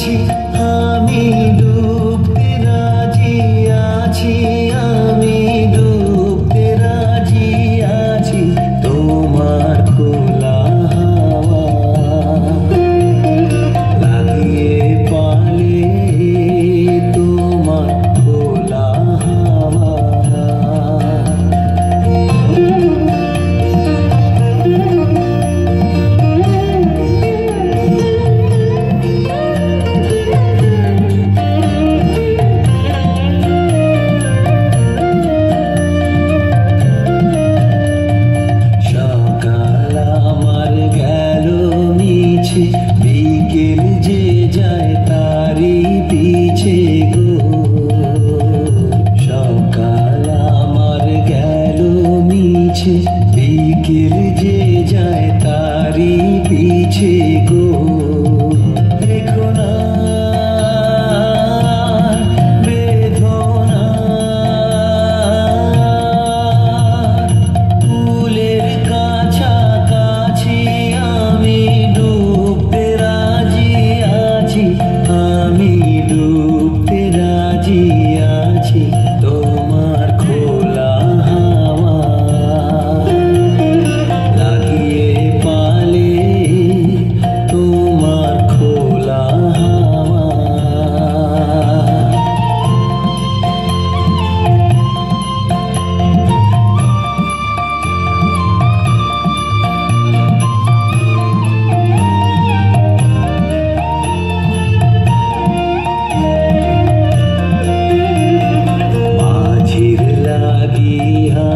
আছি, আমি ডুবতে রাজি আছি, আমি ডুবতে রাজি আছি তোমার খোলা হাওয়া লাগিয়ে পালে তোমার খোলা হাওয়া। বিকেল যে যায় তারি পিছে গো, সকাল আমার গেল মিছে, বিকেল যে যায় তারি পিছে গো। রেখো না বেদনা, ফুলের কাছাকাছি আমি ডুবতে রাজি আছি, আমি ডুবতে রাজি আছি তোমার খোলা হাওয়া লাগিয়ে পালে তোমার খোলা হাওয়া।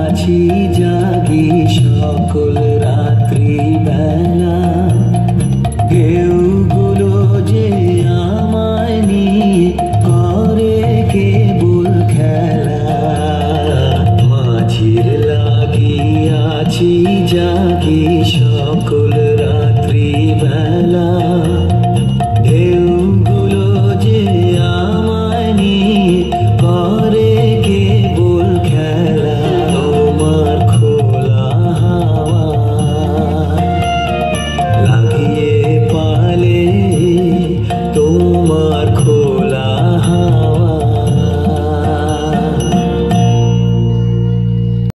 আছি জাগি সকল রাত্রি বেলা, ঢেউগুলো যে আমায় নিয়ে করে কেবল খেলা। মাঝির লাগিয়াছি জাগি সকল রাত্রি বেলা, ঢেউগুলো যে আমায় নিয়ে করে কেবল খেলা। তোমার খোলা হাওয়া লাগিয়ে পালে তোমার